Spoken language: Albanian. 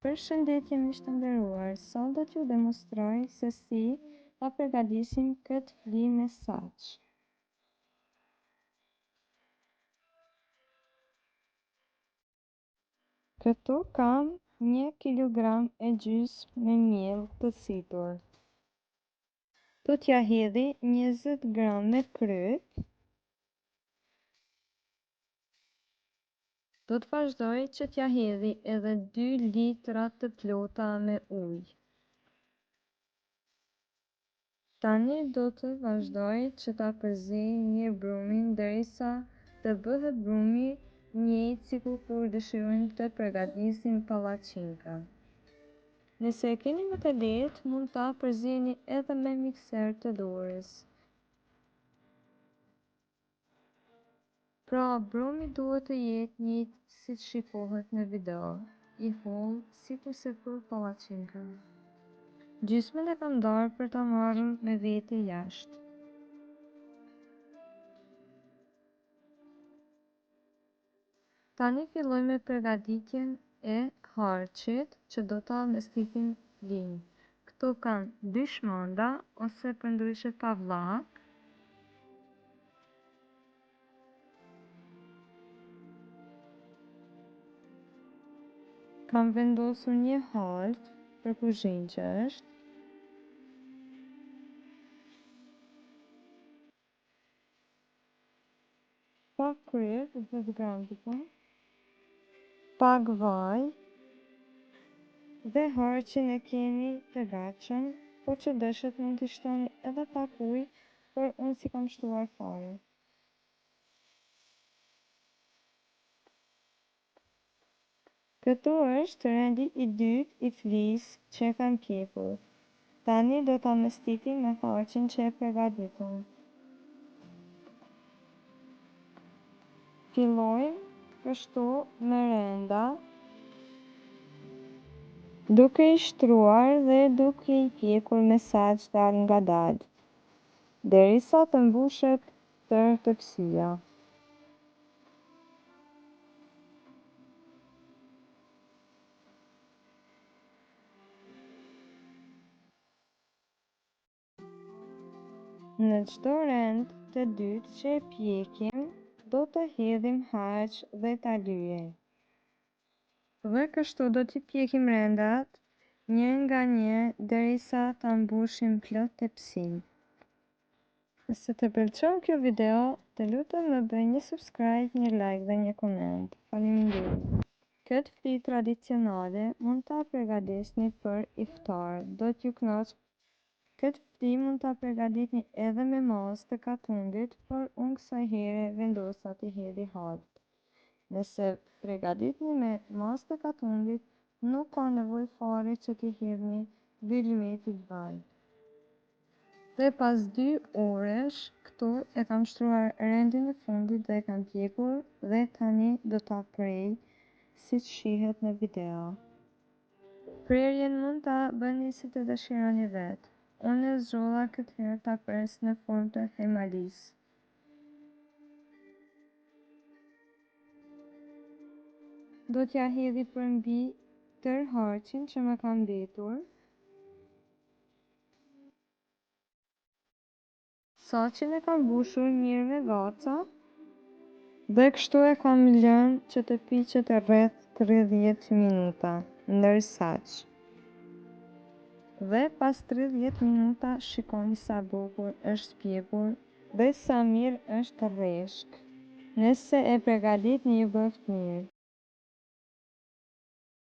Përshëndetje miq të nderuar, sot do t'ju demonstroj se si ta përgatisim këtë fli me saç. Këtu kam 1,5 kg me miell të thithur. Do t'ja hedhi 20 gram me kryp. Do të vazhdoj që t'ja hedhi edhe 2 litra të plota me ujë. Tani do të vazhdoj që ta përzej mirë brumin derisa të bëhet brumi njëjtë sikur kur dëshirojmë të përgatisim pallaqinka. Nëse e keni më të lehtë, mund ta përzini edhe me mikser të dorës. Pra, brumi duhet të jetë njëjtë siç shikohet në video, i hollë sikurse për pallaqinka. Gjysmën e kam ndarë për ta marrur me vete jashtë. Tani filloj me përgatitjen e harçit që do ta mbështesim flin. Këto kanë 2 shmanda ose përndryshe pavllak. Kam vendosur një halт për kuzhinë që është. Pak kryp, 10 gram tipo, pak vaj dhe harçin e keni të gatshëm, po që dëshet mund t'i shtoni edhe pak ujë, por unë si kam shtruar fare. Këtu është rendi i dytë i flisë që e kam pjekur. Tani do ta mbështesim me harçin që e përgatitëm. Fillojmë kështu me renda, duke i shtruar dhe duke i pjekur me saç dal nga dal, derisa të mbushet tërë tepsia. Në çdo rend të dytë që e pjekim, do të hedhim harç dhe ta lyejmë. Dhe kështu do t'i pjekim rendat një nga një derisa ta mbushim plot tepsinë. Nëse të pëlqen kjo video, të lutem më bëj një subscribe, një like dhe një koment. Faleminderit. Këtë fli tradicionale mund ta përgatitni për iftar. Do t'ju kënaq. Këtë fli mund ta përgatitni edhe me masë të katundit, por unë kësaj here vendosa t'i hedhi halт. Nëse përgatitni me masë të katundit, nuk ka nevojë fare që t'i hedhni 2 lëmeti vaj. Dhe pas 2 oresh, këtu e kam shtruar rendin e fundit dhe e kam pjekur dhe tani do ta prej siç shihet në video. Prerjen mund ta bëni si të dëshironi vetë. Unë e zgjodha këtë herë ta pres në formë të hemalisë. Do t'ja hedhi përmbi tërë harçin që më ka mbetur. Saçin e kam mbushur mirë me gaca dhe kështu e kam lënë që të piqet rreth 30 minuta ndër saç. Dhe pas 30 minuta shikoni sa bukur është pjekur dhe sa mirë është rreshk. Nëse e përgatitni ju bëft mirë.